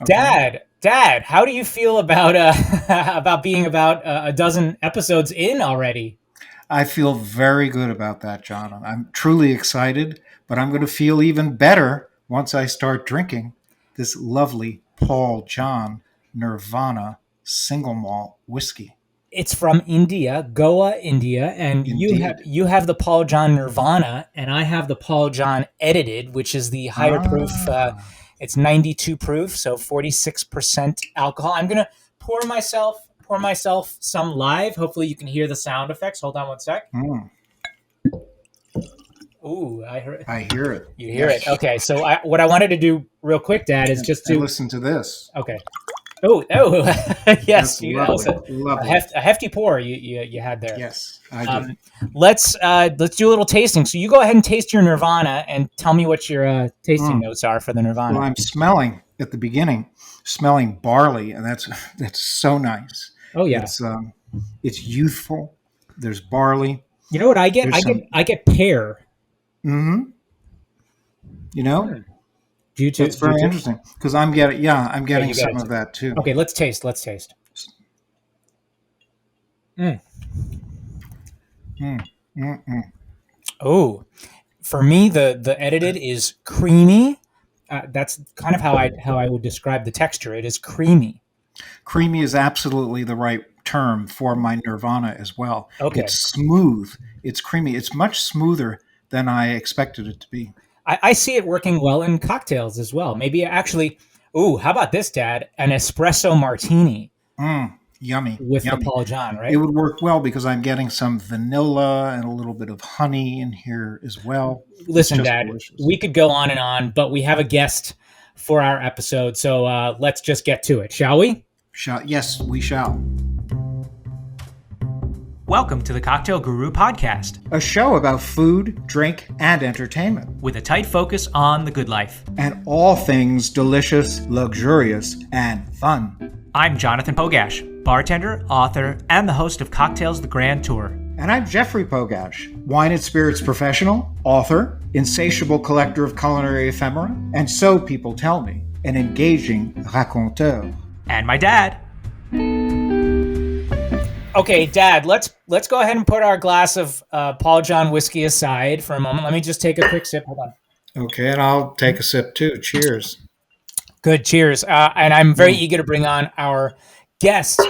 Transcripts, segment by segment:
Okay. Dad, how do you feel about about being about a dozen episodes in already? I feel very good about that, John. I'm truly excited, but I'm going to feel even better once I start drinking this lovely Paul John Nirvana single malt whiskey. It's from India, Goa, India, and Indeed. you have the Paul John Nirvana, and I have the Paul John Edited, which is the higher proof. Ah, It's 92 proof, so 46% alcohol. I'm gonna pour myself some live. Hopefully, you can hear the sound effects. Hold on one sec. mm, Ooh, I heard. I hear it. You hear it? Yes. Okay. So what I wanted to do real quick, Dad, is just And to listen to this. okay. Oh, yes, That's lovely. Lovely. a hefty pour you had there. Yes, I do. Let's do a little tasting. So you go ahead and taste your Nirvana and tell me what your tasting Mm. notes are for the Nirvana. Well, I'm smelling at the beginning, smelling barley, and that's so nice. Oh yeah. It's youthful. There's barley. You know what I get? There's some. I get pear. Mm-hmm. You know, Do you too? that's very interesting because I'm getting. Yeah, I'm getting you got some it of that too. Okay, let's taste. Let's taste. Mm. Mm, mm, mm. Oh, for me, the edited is creamy. That's kind of how I would describe the texture. It is creamy. Creamy is absolutely the right term for my Nirvana as well. Okay. It's smooth. It's creamy. It's much smoother than I expected it to be. I see it working well in cocktails as well. Maybe actually, ooh, how about this, Dad? An espresso martini Yummy. with the Yummy. Paul John, right? It would work well because I'm getting some vanilla and a little bit of honey in here as well. Listen, It's just Dad, delicious. we could go on and on, but we have a guest for our episode, so let's just get to it, shall we? Yes, we shall. Welcome to the Cocktail Guru podcast, A show about food, drink, and entertainment, with a tight focus on the good life. and all things delicious, luxurious, and fun. I'm Jonathan Pogash, bartender, author, and the host of Cocktails the Grand Tour. And I'm Jeffrey Pogash, wine and spirits professional, author, insatiable collector of culinary ephemera, and so people tell me, an engaging raconteur. And my dad. Okay, Dad, let's go ahead and put our glass of Paul John whiskey aside for a moment. Let me just take a quick sip. Hold on. Okay, and I'll take a sip too. Cheers. Good, cheers. And I'm very eager to bring on our guest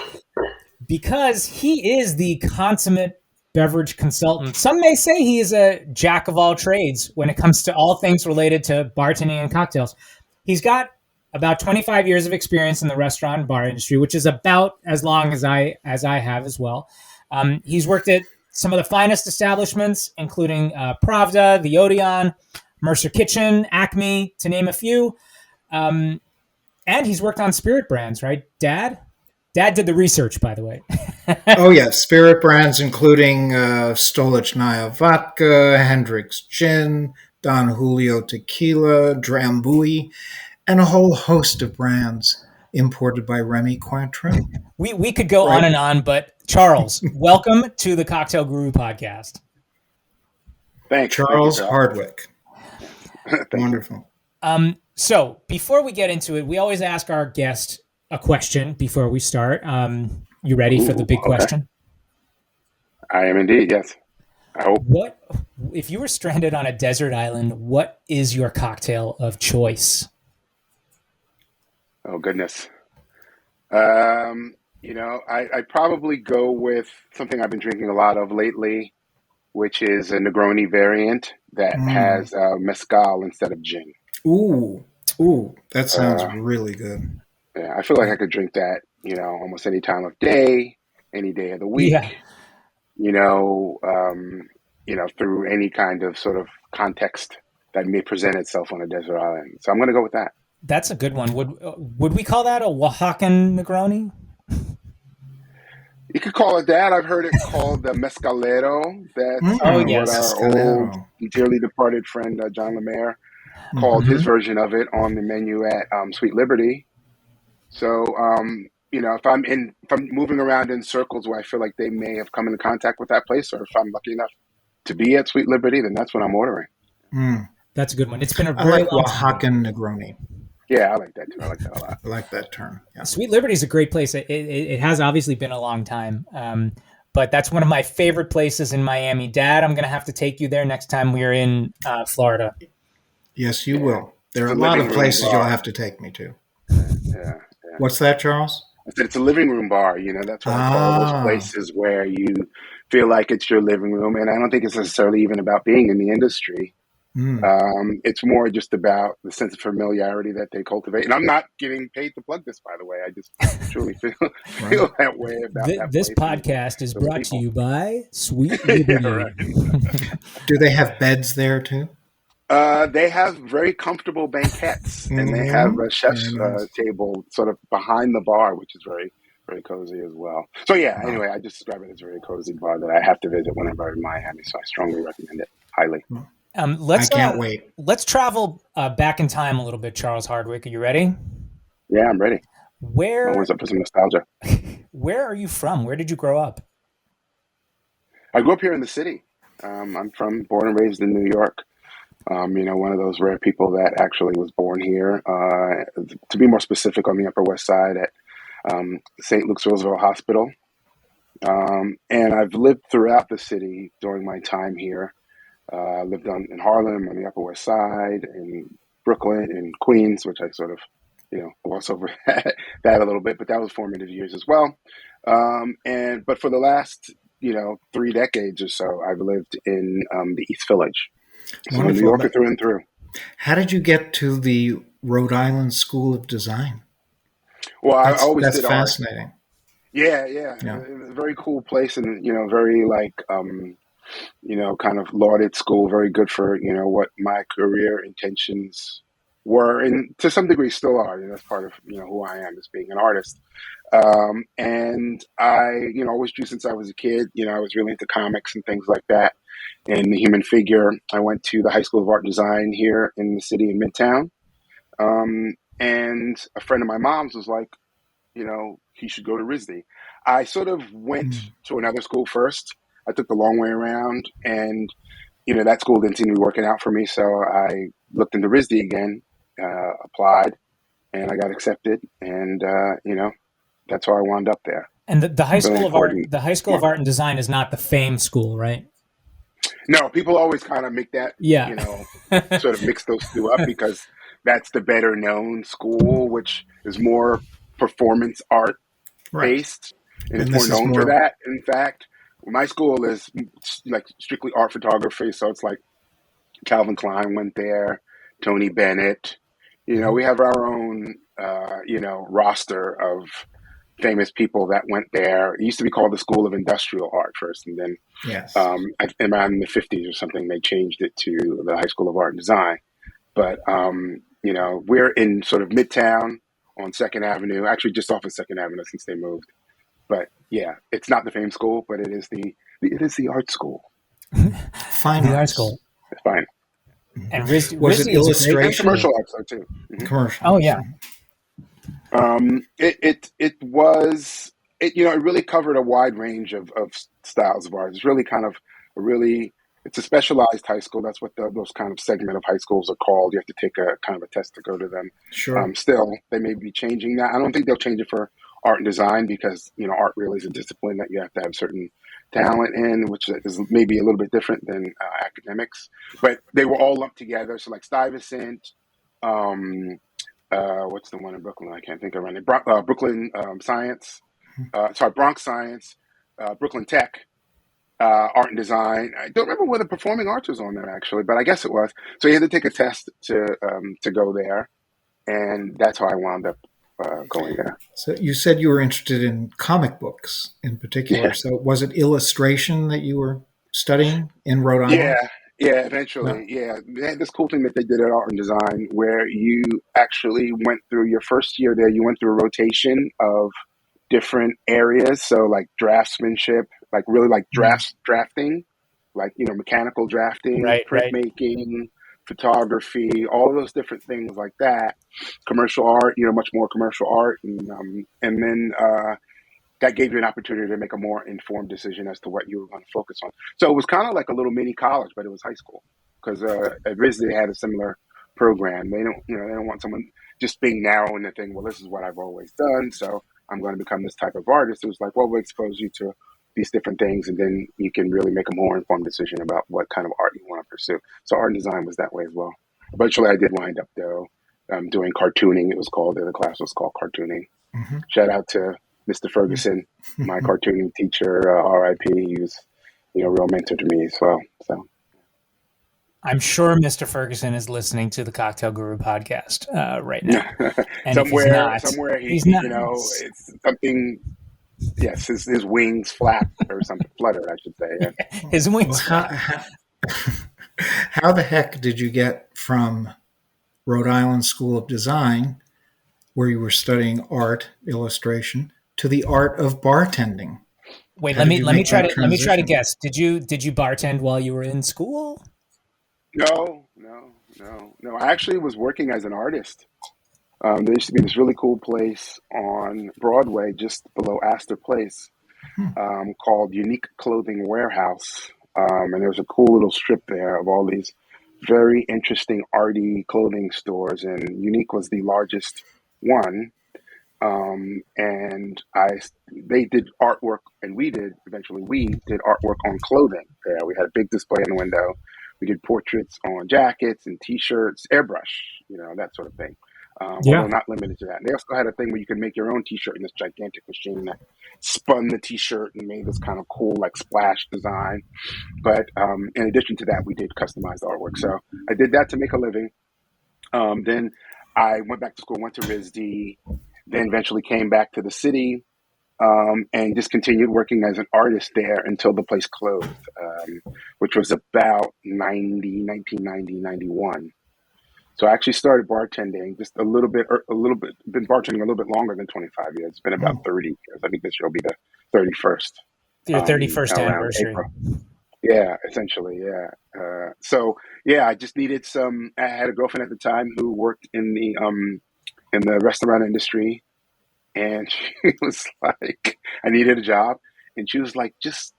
because he is the consummate beverage consultant. Some may say he is a jack of all trades when it comes to all things related to bartending and cocktails. He's got about 25 years of experience in the restaurant and bar industry, which is about as long as I have as well. He's worked at some of the finest establishments, including Pravda, the Odeon, Mercer Kitchen, Acme, to name a few. And he's worked on spirit brands, right, Dad? Dad did the research, by the way. Oh, yes. Spirit brands including Stolichnaya Vodka, Hendrick's Gin, Don Julio Tequila, Drambuie, and a whole host of brands imported by Remy-Cointreau. We could go on and on, but Charles, welcome to the Cocktail Guru podcast. Thanks. Charles Thank Hardwick. you. Wonderful. So before we get into it, we always ask our guest a question before we start. You ready for the big question? I am indeed, yes. I hope. What if you were stranded on a desert island? What is your cocktail of choice? Oh, goodness. I'd probably go with something I've been drinking a lot of lately, which is a Negroni variant that has mezcal instead of gin. Ooh, that sounds really good. Yeah, I feel like I could drink that, almost any time of day, any day of the week. Yeah. Through any kind of sort of context that may present itself on a desert island. So I'm going to go with that. That's a good one. Would we call that a Oaxacan Negroni? You could call it that. I've heard it called the mescalero. That's what our old, dearly departed friend John Lemaire called his version of it on the menu at Sweet Liberty. So, if I'm moving around in circles where I feel like they may have come into contact with that place, or if I'm lucky enough to be at Sweet Liberty, then that's what I'm ordering. That's a good one. It's been a I very like long time. Oaxacan Negroni. Yeah, I like that too. I like that a lot. I like that term. Yeah. Sweet Liberty is a great place. It has obviously been a long time, but that's one of my favorite places in Miami. Dad, I'm going to have to take you there next time we're in Florida. Yes, you will. There are It's a lot of living room places bar. you'll have to take me to. Yeah. What's that, Charles? I said it's a living room bar. That's what I call those places where you feel like it's your living room. And I don't think it's necessarily even about being in the industry. It's more just about the sense of familiarity that they cultivate. And I'm not getting paid to plug this, by the way. I just truly feel that way about that This place podcast is brought to you by Sweet Liberty. Yeah, right. Do they have beds there too? They have very comfortable banquettes, and they have a chef's table sort of behind the bar, which is very, very cozy as well. So anyway, I just describe it as a very cozy bar that I have to visit whenever I'm in Miami. So I strongly recommend it highly. I can't wait. Let's travel back in time a little bit, Charles Hardwick. Are you ready? Yeah, I'm ready. Always up for some nostalgia. Where are you from? Where did you grow up? I grew up here in the city. I'm born and raised in New York. One of those rare people that actually was born here. To be more specific, on the Upper West Side at St. Luke's Roosevelt Hospital. And I've lived throughout the city during my time here. Lived in Harlem, on the Upper West Side, in Brooklyn, in Queens, which I sort of, gloss over that a little bit, but that was formative years as well. But for the last, 3 decades or so, I've lived in the East Village. So I'm a New Yorker through and through. How did you get to the Rhode Island School of Design? Well, I always did art. That's fascinating. Yeah. A very cool place, and very kind of lauded school. Very good for what my career intentions were, and to some degree still are. That's part of who I am as being an artist. And I always drew since I was a kid. I was really into comics and things like that, and the human figure. I went to the High School of Art and Design here in the city in Midtown, and a friend of my mom's was like, he should go to RISD. I sort of went to another school first. I took the long way around, and that school didn't seem to be working out for me. So I looked into RISD again, applied, and I got accepted. And that's how I wound up there. And the High School of Art, the High School of Art and Design is not the FAME school, right? No, people always kind of make that, sort of mix those two up because that's the better known school, which is more performance art based, and it's more known for that. In fact, my school is like strictly art photography, so it's like Calvin Klein went there, Tony Bennett. We have our own, roster of famous people that went there. It used to be called the School of Industrial Art first, and then around in the 50s or something, they changed it to the High School of Art and Design. But, we're in sort of Midtown on 2nd Avenue, actually just off of 2nd Avenue since they moved. But yeah, it's not the FAME school, but it is the art school. Fine art school. It's fine. And was it illustration? And commercial arts though too. Mm-hmm. Commercial. Oh yeah. It was it really covered a wide range of styles of art. It's really kind of it's a specialized high school. That's what those kind of segment of high schools are called. You have to take a kind of a test to go to them. Sure. Still, they may be changing that. I don't think they'll change it for art and design because art really is a discipline that you have to have certain talent in, which is maybe a little bit different than academics. But they were all lumped together. So like Stuyvesant, what's the one in Brooklyn? I can't think of it. Brooklyn Science, Bronx Science, Brooklyn Tech, Art and Design. I don't remember whether Performing Arts was on there actually, but I guess it was. So you had to take a test to go there, and that's how I wound up going there. So you said you were interested in comic books in particular. Yeah. So was it illustration that you were studying in Rhode Island? Yeah, eventually. No. Yeah, they had this cool thing that they did at Art and Design where you actually went through your first year there. You went through a rotation of different areas. So like draftsmanship, like really like drafting, like, mechanical drafting, printmaking, photography, all those different things like that. Commercial art, much more commercial art. And then that gave you an opportunity to make a more informed decision as to what you were going to focus on. So it was kind of like a little mini college, but it was high school because at RISD they had a similar program. They don't want someone just being narrow in the thing, well, this is what I've always done, so I'm going to become this type of artist. It was like, well, we'll expose you to these different things, and then you can really make a more informed decision about what kind of art you want to pursue. So art and design was that way as well. Eventually, I did wind up, though, doing cartooning. It was called, the class was called cartooning. Mm-hmm. Shout out to Mr. Ferguson, my cartooning teacher, R.I.P. He was, a real mentor to me as well. So I'm sure Mr. Ferguson is listening to the Cocktail Guru podcast right now. And somewhere he's not. It's something. Yes, his wings flap or something, fluttered, I should say. Yeah. His wings. Well, how the heck did you get from Rhode Island School of Design, where you were studying art illustration, to the art of bartending? Wait, let me try to guess. Did you bartend while you were in school? No. I actually was working as an artist. There used to be this really cool place on Broadway, just below Astor Place, called Unique Clothing Warehouse. And there was a cool little strip there of all these very interesting arty clothing stores. And Unique was the largest one. And they did artwork, and we did artwork on clothing there. We had a big display in the window. We did portraits on jackets and T-shirts, airbrush, that sort of thing. Although not limited to that. They also had a thing where you could make your own T-shirt in this gigantic machine that spun the T-shirt and made this kind of cool, like, splash design. But in addition to that, we did customized artwork. So I did that to make a living. Then I went back to school, went to RISD, then eventually came back to the city, and just continued working as an artist there until the place closed, which was about 1990, 91. So I actually started bartending just a little bit, been bartending a little bit longer than 25 years. It's been about 30 years. I think this year will be the 31st. Your 31st anniversary. April. Yeah, essentially, yeah. I just needed I had a girlfriend at the time who worked in the restaurant industry, and she was like, I needed a job, and she was like, just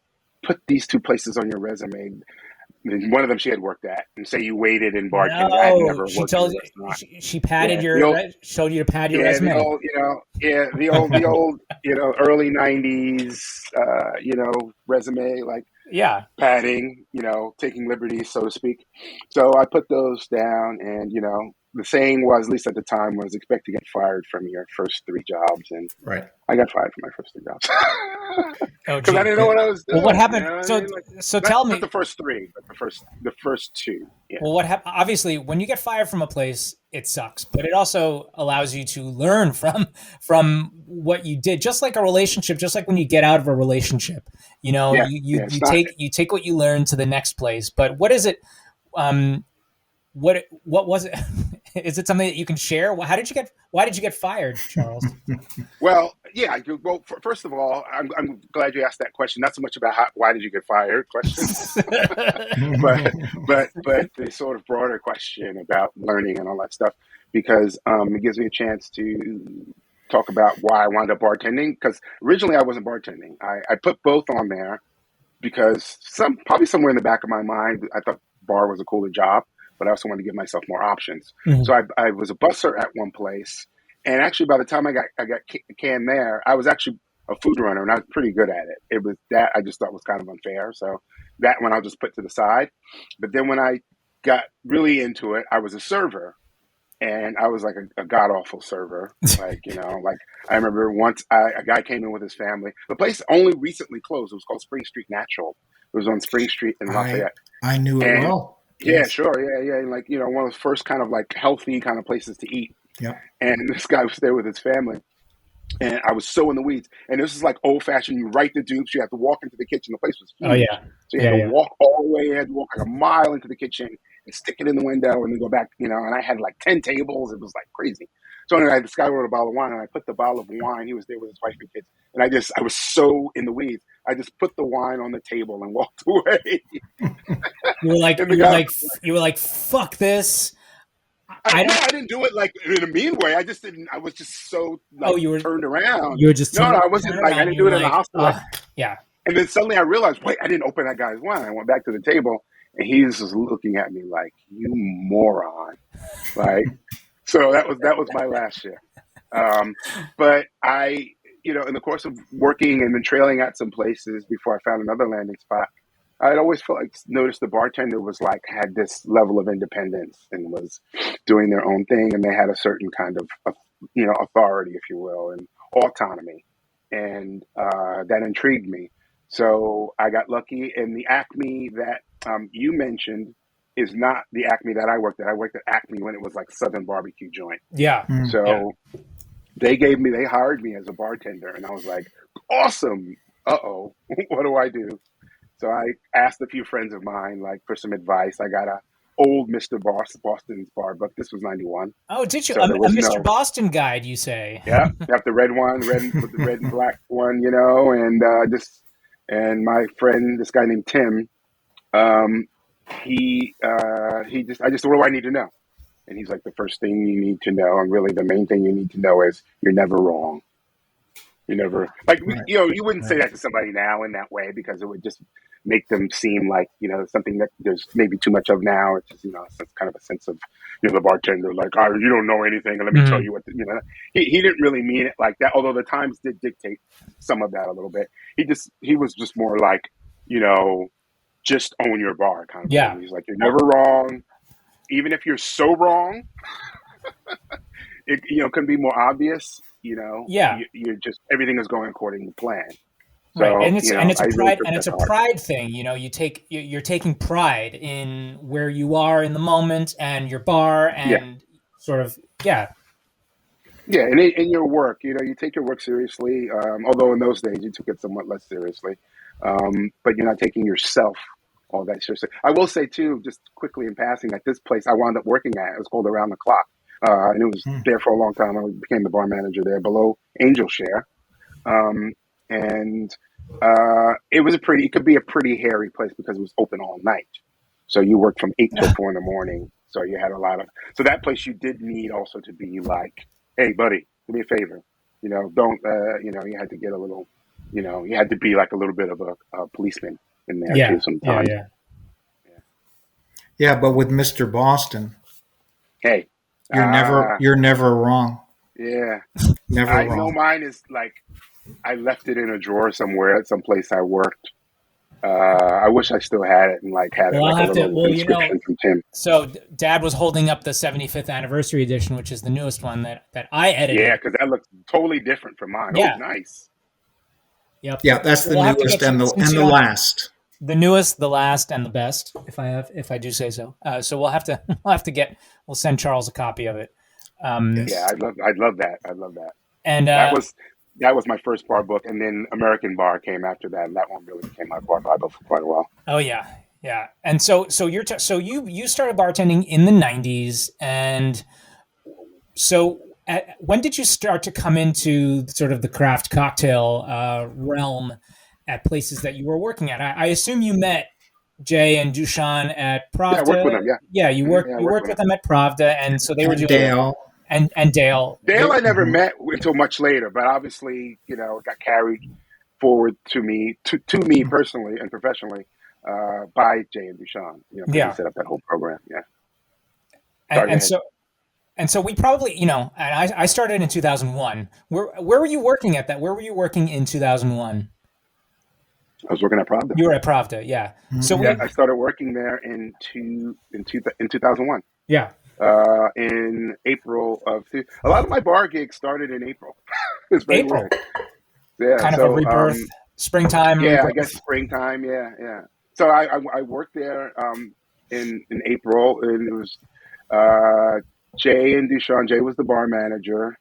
put these two places on your resume. And one of them she had worked at, and say you waited in bartending. No, I had never she worked told in a you restaurant. she padded showed you to pad your resume. The old early 90s, resume, like padding, taking liberties, so to speak. So I put those down, and the saying was, at least at the time, was expect to get fired from your first 3 jobs, and I got fired from my first 3 jobs because I didn't know what I was doing. Well, what happened? So tell me. Not the first 3, but the first 2. Yeah. Well, what happened? Obviously, when you get fired from a place, it sucks, but it also allows you to learn from what you did. Just like a relationship, just like when you get out of a relationship, you take what you learn to the next place. But what is it? What was it? Is it something that you can share? Why did you get fired, Charles? Well, yeah. Well, first of all, I'm glad you asked that question. Not so much about why did you get fired question, but the sort of broader question about learning and all that stuff, because it gives me a chance to talk about why I wound up bartending. Because originally I wasn't bartending. I put both on there because probably somewhere in the back of my mind I thought bar was a cooler job, but I also wanted to give myself more options. Mm-hmm. So I was a busser at one place, and actually by the time I got canned there, I was actually a food runner, and I was pretty good at it. It was that I just thought was kind of unfair, so that one I'll just put to the side. But then when I got really into it, I was a server, and I was like a god-awful server. Like I remember once a guy came in with his family. The place only recently closed. It was called Spring Street Natural. It was on Spring Street in Lafayette. I knew it well. Yeah, yes. Sure. Yeah. Like, one of the first kind of like healthy kind of places to eat. Yeah. And this guy was there with his family, and I was so in the weeds. And this is like old fashioned. You write the dupes. You have to walk into the kitchen. The place was huge. Oh yeah. So you had to walk all the way. You had to walk like a mile into the kitchen and stick it in the window and then go back, and I had like 10 tables. It was like crazy. So anyway, this guy ordered a bottle of wine, and I put the bottle of wine. He was there with his wife and kids. And I was so in the weeds. I just put the wine on the table and walked away. You were like, fuck this. I didn't do it like in a mean way. I just didn't. I was just so you were turned around. You were just I wasn't like I didn't do it in the hospital. Yeah. And then suddenly I realized, wait, I didn't open that guy's wine. I went back to the table, and he's just looking at me like, you moron. Like, So that was my last year. But I, in the course of working and then trailing at some places before I found another landing spot, I'd always noticed the bartender was had this level of independence and was doing their own thing, and they had a certain kind of authority, if you will, and autonomy, and that intrigued me. So I got lucky, and the Acme that you mentioned is not the Acme that I worked at. I worked at Acme when it was like Southern Barbecue Joint. Yeah. So they hired me as a bartender, and I was like, awesome. Uh-oh, what do I do? So I asked a few friends of mine, for some advice. I got a old Mr. Boston's bar book. This was 91. Oh, did you? So a Mr. Boston guide, you say? Yeah, got the red one, with the red and black one, and my friend, this guy named Tim, I just, what do I need to know? And he's like, the first thing you need to know, and really the main thing you need to know is you're never wrong. You never, you wouldn't say that to somebody now in that way, because it would just make them seem like, something that there's maybe too much of now. It's just, it's kind of a sense of, the bartender, like, oh, you don't know anything, and let me tell you what, he didn't really mean it like that, although the times did dictate some of that a little bit. He was just more like, just own your bar kind of thing. He's like, you're never wrong. Even if you're so wrong, it can be more obvious. You're just, everything is going according to plan. So, right, and it's a pride thing. You're taking pride in where you are in the moment and your bar and sort of Yeah, and in your work, you take your work seriously. Although in those days you took it somewhat less seriously, but you're not taking yourself all that seriously. I will say too, just quickly in passing, that this place I wound up working at, it was called Around the Clock, and it was there for a long time. I became the bar manager there below Angel Share, and it could be a pretty hairy place because it was open all night. So you worked from 8 till 4 in the morning. So you had so that place you did need also to be like, hey buddy, do me a favor. Don't, you had to get a little, you had to be like a little bit of a policeman in there too sometimes. Yeah, but with Mr. Boston, hey, you're never wrong. Yeah. Never wrong. I know mine is like, I left it in a drawer somewhere at some place I worked. I wish I still had it and had inscription from Tim. So Dad was holding up the 75th anniversary edition, which is the newest one that I edited. Yeah, because that looks totally different from mine. Yeah. Oh, nice. Yep. Yeah, that's the newest and the last. The newest, the last, and the best, if I do say so. So we'll send Charles a copy of it. Yeah, I'd love that. And that was my first bar book, and then American Bar came after that, and that one really became my bar Bible for quite a while. Oh yeah. And so you started bartending in the 90s, and so when did you start to come into sort of the craft cocktail realm at places that you were working at? I assume you met Jay and Dushan at Pravda. Yeah, I worked with them. Yeah, you worked with them at Pravda, and so they were doing Dale. And Dale. Dale I never met until much later, but obviously, it got carried forward to me personally and professionally by Jay and Dushan. He set up that whole program. Yeah. And so we probably, and I started in 2001. Where were you working at that? Where were you working in 2001? I was working at Pravda. You were at Pravda, yeah. So I started working there in 2001. Yeah. In April of a lot of my bar gigs started in April. It's very April. weird. Yeah, kind of a rebirth, springtime. Yeah, rebirth. I guess springtime. Yeah. So I worked there in April, and it was Jay and Dushan. Jay was the bar manager,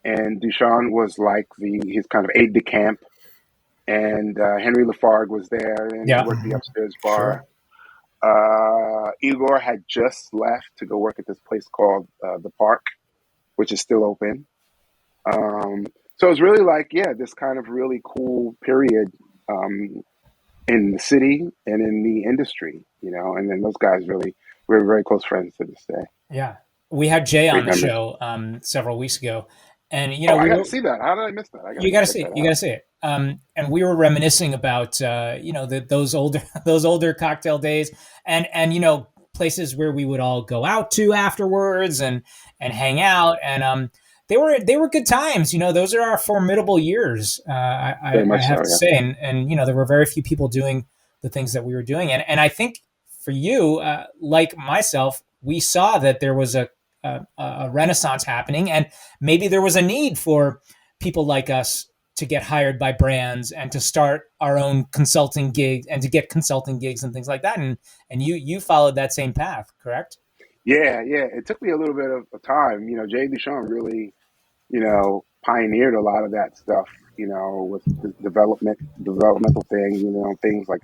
and Dushan was like his kind of aide de camp. And Henry Lafargue was there, and he worked the upstairs bar. Sure. Igor had just left to go work at this place called The Park, which is still open. So it was really this kind of really cool period in the city and in the industry, and then those guys we're very close friends to this day. Yeah. We had Jay on the show several weeks ago, and I got to see that. How did I miss that? You got to see it. You got to see it. And we were reminiscing about those older cocktail days, and places where we would all go out to afterwards and hang out. And they were good times. Those are our formidable years. I have to say, and there were very few people doing the things that we were doing, and I think for you, like myself, we saw that there was a renaissance happening, and maybe there was a need for people like us to get hired by brands and to start our own consulting gigs and to get consulting gigs and things like that. And you followed that same path, correct? Yeah. It took me a little bit of time. Jay Duchamp really, pioneered a lot of that stuff, with the developmental things, things like,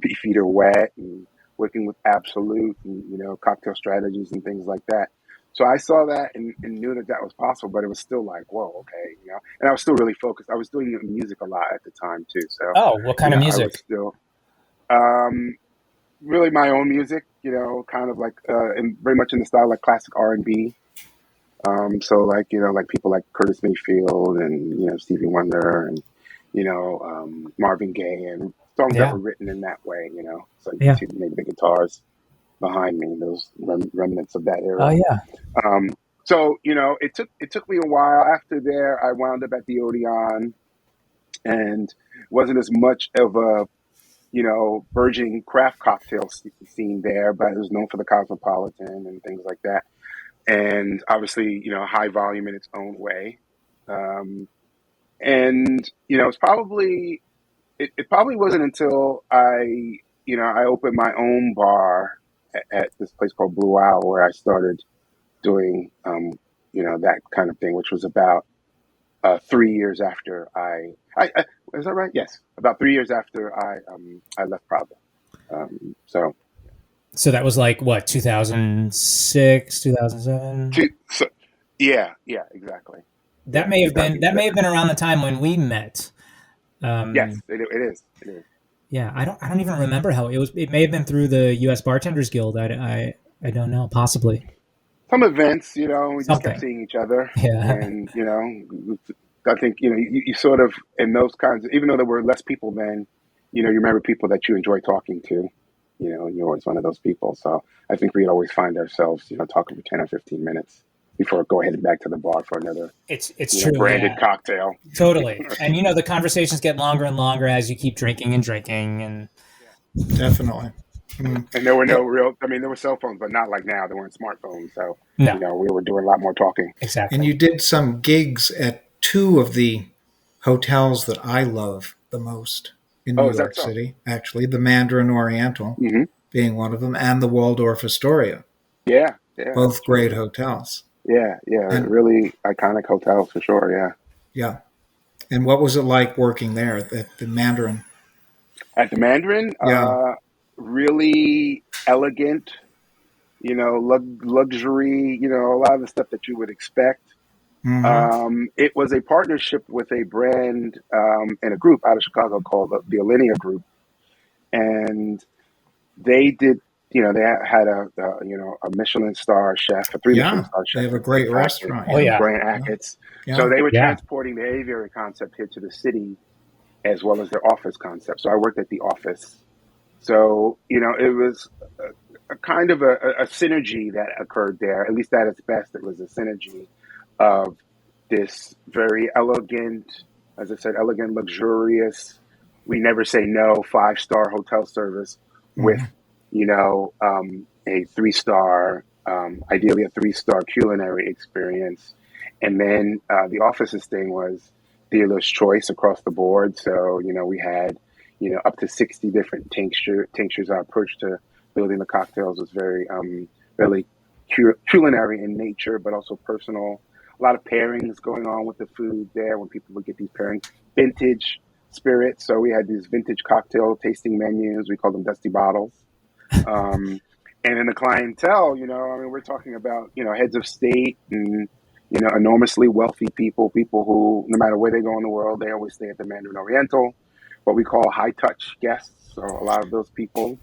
Beefeater Wet and working with Absolute and, cocktail strategies and things like that. So I saw that and knew that was possible, but it was still like, whoa, okay, and I was still really focused. I was doing music a lot at the time too. So, what kind of music? I was still, really my own music, kind of like, and very much in the style like classic R&B. So like, like people like Curtis Mayfield and, Stevie Wonder and, Marvin Gaye and songs that were written in that way, so you can see maybe the guitars behind me, those remnants of that era. Oh yeah. So, it took me a while. After there, I wound up at the Odeon and wasn't as much of a, burgeoning craft cocktail scene there, but it was known for the Cosmopolitan and things like that. And obviously, high volume in its own way. And, it's probably, it probably wasn't until I opened my own bar at this place called Blue Owl where I started doing, that kind of thing, which was about 3 years after I is that right? Yes. About 3 years after I left Pravda. So that was like what, 2006, 2007? Yeah, exactly. That may have been around the time when we met. Yes, it is. Yeah, I don't even remember how it was. It may have been through the U.S. Bartenders Guild. I don't know, possibly. Some events, we just kept seeing each other. Yeah. And, I think, you sort of, in those kinds of, even though there were less people then, you remember people that you enjoy talking to, and you're always one of those people. So I think we'd always find ourselves, talking for 10 or 15 minutes before going back to the bar for another it's true, branded cocktail. Totally. And, the conversations get longer and longer as you keep drinking and drinking. And definitely. And there were there were cell phones, but not like now. There weren't smartphones. So, no. We were doing a lot more talking. Exactly. And you did some gigs at two of the hotels that I love the most in New York City, actually, the Mandarin Oriental being one of them, and the Waldorf-Astoria. Yeah. Both great hotels. Yeah, and really iconic hotels for sure, yeah. Yeah. And what was it like working there at the Mandarin? At the Mandarin? Yeah. Really elegant, luxury, a lot of the stuff that you would expect. It was a partnership with a brand and a group out of Chicago called the Alinea Group. And they did, they had a Michelin star chef, a 3 Michelin star chef. They have a great restaurant. Brian Ackett's. Yeah. So they were transporting the aviary concept here to the city as well as their office concept. So I worked at the office. So, it was a kind of a synergy that occurred there, at least at its best. It was a synergy of this very elegant, as I said, luxurious, we never say no, 5-star hotel service with, a 3-star, ideally a 3-star culinary experience. And then the office's thing was dealer's choice across the board. So, we had, up to 60 different tinctures. Our approach to building the cocktails was very, really culinary in nature, but also personal. A lot of pairings going on with the food there when people would get these pairings. Vintage spirits. So we had these vintage cocktail tasting menus. We called them dusty bottles. And in the clientele, we're talking about, heads of state and, enormously wealthy people who, no matter where they go in the world, they always stay at the Mandarin Oriental, what we call high touch guests. So a lot of those people.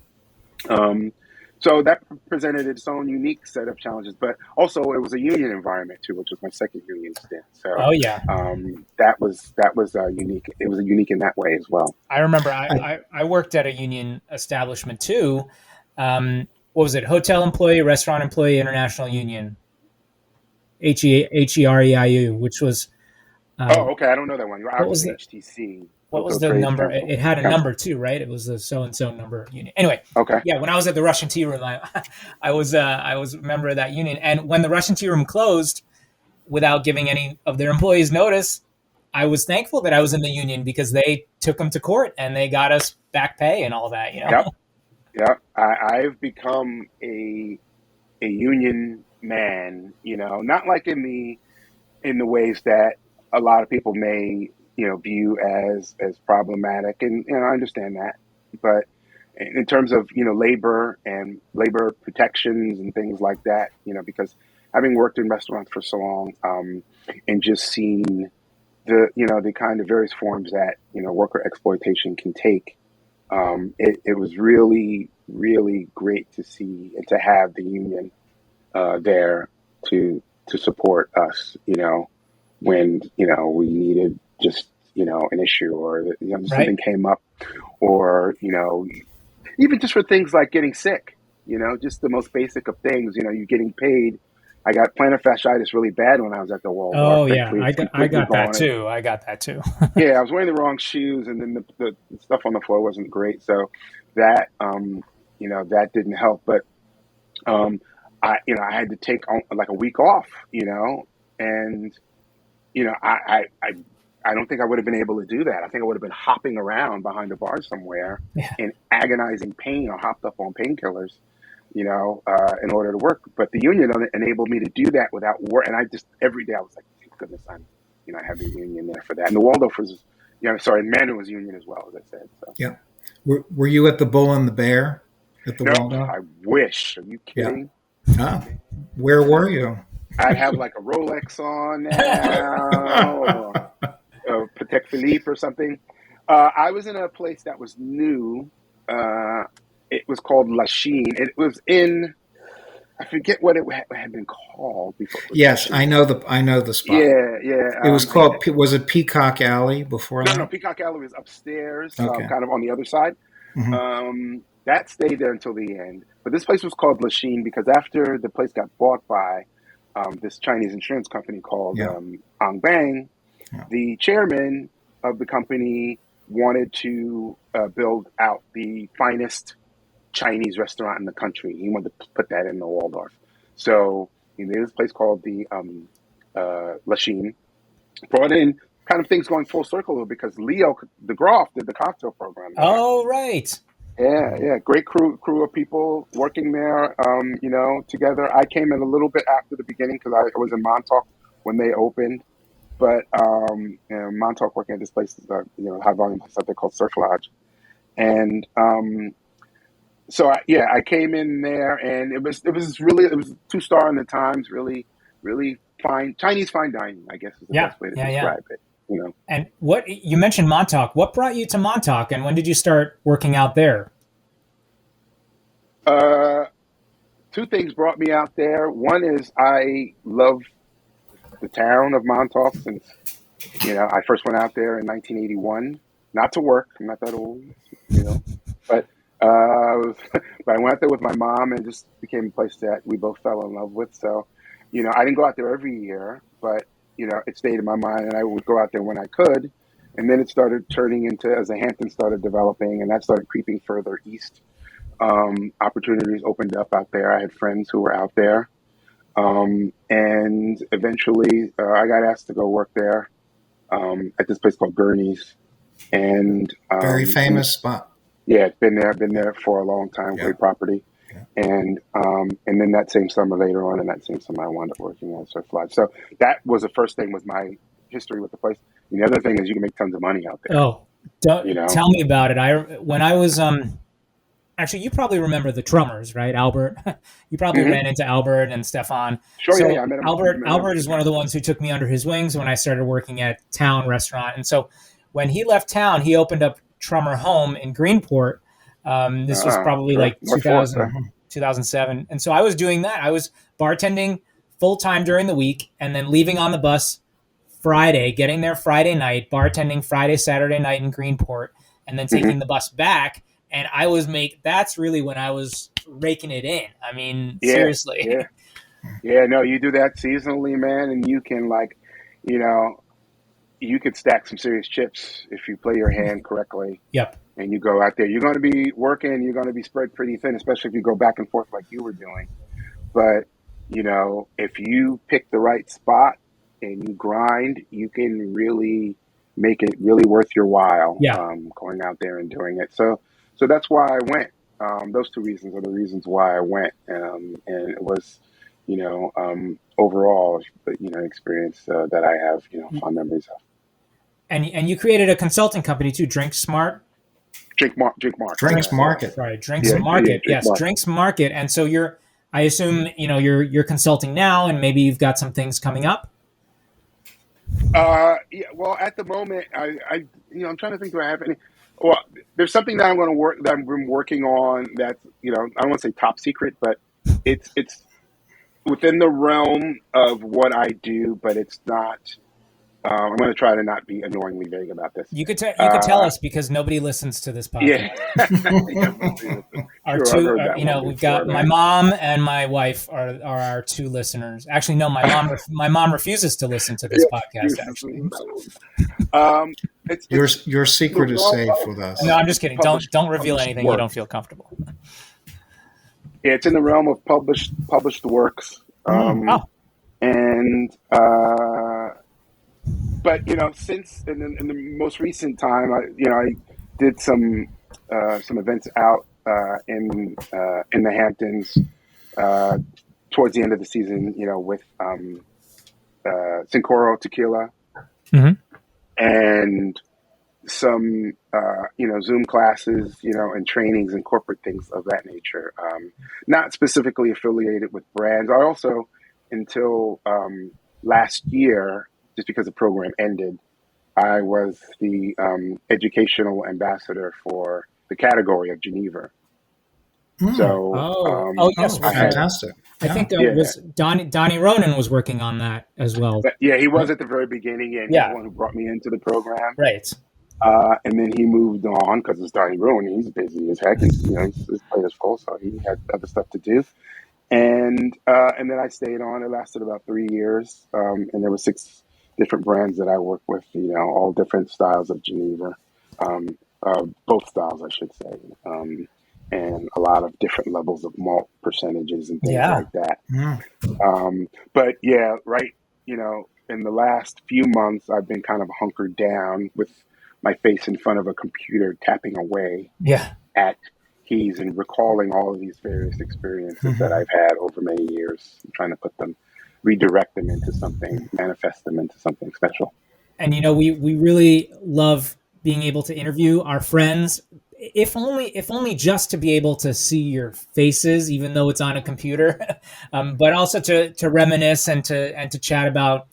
So that presented its own unique set of challenges, but also it was a union environment too, which was my second union stint. So, that was unique. It was unique in that way as well. I remember I worked at a union establishment too, what was it? Hotel Employee, Restaurant Employee International Union, HEREIU, which was. Okay. I don't know that one. I was HTC. What was the number? It had a number too, right? It was the so and so number union. Anyway, okay. Yeah, when I was at the Russian Tea Room, I was a member of that union, and when the Russian Tea Room closed, without giving any of their employees notice, I was thankful that I was in the union because they took them to court and they got us back pay and all that. Yep. I've become a union man. Not like in the ways that a lot of people may view as problematic, and I understand that, but in terms of labor and labor protections and things like that, because having worked in restaurants for so long, and just seen the kind of various forms that worker exploitation can take, it was really, really great to see and to have the union there to support us, when we needed just an issue, or something came up, or even just for things like getting sick, just the most basic of things. You're getting paid. I got plantar fasciitis really bad when I was at the Waldorf. Oh yeah, I got that too. I got that too. Yeah, I was wearing the wrong shoes, and then the stuff on the floor wasn't great. So that that didn't help. But I had to take like a week off, and I don't think I would have been able to do that. I think I would have been hopping around behind a bar somewhere in agonizing pain, or hopped up on painkillers, in order to work. But the union enabled me to do that without work. And I just, every day I was like, thank goodness I have the union there for that. And the Waldorf was, Mandarin was union as well, as I said. So. Yeah. Were you at the Bull and the Bear at the Waldorf? I wish. Are you kidding? Yeah. Where were you? I'd have like a Rolex on now, or Patek Philippe or something. I was in a place that was new. It was called La Chine. It was in, I forget what it had been called before. Yes, I know the spot. Yeah. It was called. Was it Peacock Alley before that? No. Peacock Alley was upstairs, okay. Kind of on the other side. Mm-hmm. That stayed there until the end. But this place was called La Chine because after the place got bought by this Chinese insurance company called Ang Bang, the chairman of the company wanted to build out the finest Chinese restaurant in the country. He wanted to put that in the Waldorf. So he made this place called the La Chine, brought in kind of things going full circle because Leo DeGroff did the cocktail program there. Oh, right. Yeah. Great crew of people working there, together. I came in a little bit after the beginning because I was in Montauk when they opened. But, Montauk working at this place is high volume place out there called Surf Lodge. And so I came in there, and it was 2-star in the Times, really, really fine, Chinese fine dining, I guess is the best way to describe it. And what you mentioned Montauk, what brought you to Montauk, and when did you start working out there? Two things brought me out there. One is I love the town of Montauk since, I first went out there in 1981, not to work. I'm not that old, but but I went out there with my mom, and it just became a place that we both fell in love with. So, I didn't go out there every year, but it stayed in my mind, and I would go out there when I could. And then it started turning into, as the Hamptons started developing, and that started creeping further east. Opportunities opened up out there. I had friends who were out there. And eventually I got asked to go work there at this place called Gurney's. And very famous spot. Yeah, been there for a long time, great property. Yeah. And then that same summer later on, and that same summer I wound up working at Surf Lodge. So that was the first thing with my history with the place. And the other thing is you can make tons of money out there. Oh, tell me about it. When I was actually, you probably remember the Trummers, right, Albert? You probably ran into Albert and Stefan. Sure, so yeah, I met him. Albert is one of the ones who took me under his wings when I started working at Town Restaurant. And so when he left Town, he opened up Trummer Home in Greenport. This was probably like 2007. And so I was doing that. I was bartending full-time during the week and then leaving on the bus Friday, getting there Friday night, bartending Friday, Saturday night in Greenport, and then taking the bus back. And that's really when I was just raking it in. I mean, seriously. Yeah, no, you do that seasonally, man, and you can you could stack some serious chips if you play your hand correctly. Yep. And you go out there, you're going to be working, you're going to be spread pretty thin, especially if you go back and forth like you were doing. But, if you pick the right spot and you grind, you can really make it really worth your while going out there and doing it. So that's why I went. Those two reasons are the reasons why I went. And it was, overall, experience that I have, fond memories of. And you created a consulting company too, DrinkMärkt. Drinkmärkt. Right, Drinkmärkt. Yes, Drinkmärkt. And so I assume you're consulting now, and maybe you've got some things coming up. Well, at the moment, I'm trying to think. Do I have any? Well, there's something that I've been working on. That's I don't want to say top secret, but it's within the realm of what I do, but it's not. I'm going to try to not be annoyingly vague about this. You could tell us because nobody listens to this podcast. Yeah. We've got my mom and my wife are our two listeners. Actually, no, my mom refuses to listen to this podcast. Actually, your secret is safe with us. No, I'm just kidding. Don't reveal anything you don't feel comfortable. Yeah, it's in the realm of published works, But since in the most recent time, I did some events out in the Hamptons towards the end of the season. With Cincoro tequila, and some Zoom classes, and trainings and corporate things of that nature. Not specifically affiliated with brands. I also, until last year, just because the program ended, I was the educational ambassador for the category of genever. Yes, fantastic. I think was Donnie Ronan was working on that as well. Yeah, he was at the very beginning, and he's the one who brought me into the program. Right. And then he moved on because it's Donnie Ronan. He's busy as heck. His plate is full, so he had other stuff to do. And then I stayed on. It lasted about 3 years, and there were 6 different brands that I work with, all different styles of genever, both styles, I should say, and a lot of different levels of malt percentages and things like that. But in the last few months, I've been kind of hunkered down with my face in front of a computer, tapping away at keys and recalling all of these various experiences that I've had over many years, trying to redirect them into something, manifest them into something special. And we really love being able to interview our friends, if only just to be able to see your faces, even though it's on a computer, but also to reminisce and to chat about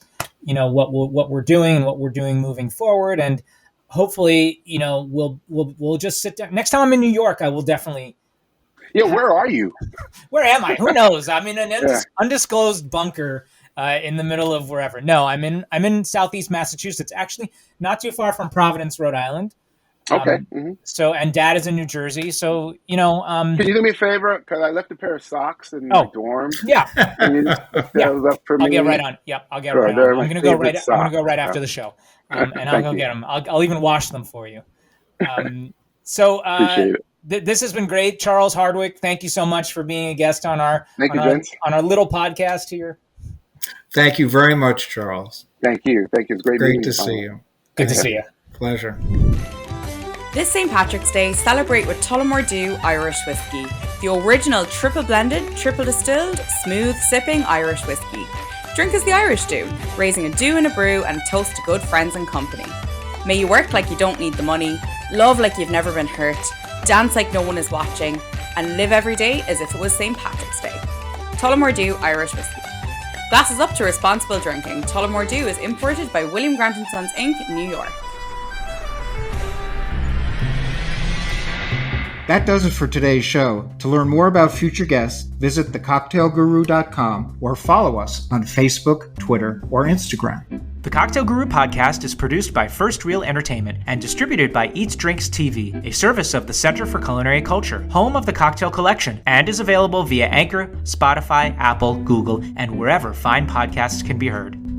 what we're doing and what we're doing moving forward. And hopefully we'll just sit down. Next time I'm in New York, I will definitely. Yeah, where are you? Where am I? Who knows? I'm in an undisclosed bunker in the middle of wherever. No, I'm in Southeast Massachusetts, actually not too far from Providence, Rhode Island. Okay. So, and Dad is in New Jersey. So, can you do me a favor? Because I left a pair of socks in my dorm. Yeah. Up for me. I'll get right on. Yep, I'll get right on. I'm gonna go right after the show, and I'll go get them. I'll even wash them for you. Appreciate it. This has been great, Charles Hardwick. Thank you so much for being a guest on our our little podcast here. Thank you very much, Charles. Thank you. It's great to see you. Good to see you. Pleasure. This St. Patrick's Day, celebrate with Tullamore D.E.W Irish Whisky, the original triple blended, triple distilled, smooth sipping Irish whiskey. Drink as the Irish do, raising a do and a brew and a toast to good friends and company. May you work like you don't need the money, love like you've never been hurt, dance like no one is watching, and live every day as if it was St. Patrick's Day. Tullamore D.E.W Irish Whisky. Glasses up to responsible drinking. Tullamore D.E.W is imported by William Grant & Sons Inc., New York. That does it for today's show. To learn more about future guests, visit thecocktailguru.com or follow us on Facebook, Twitter, or Instagram. The Cocktail Guru podcast is produced by First Reel Entertainment and distributed by EatsDrinksTV, a service of the Center for Culinary Culture, home of the Cocktail Collection, and is available via Anchor, Spotify, Apple, Google, and wherever fine podcasts can be heard.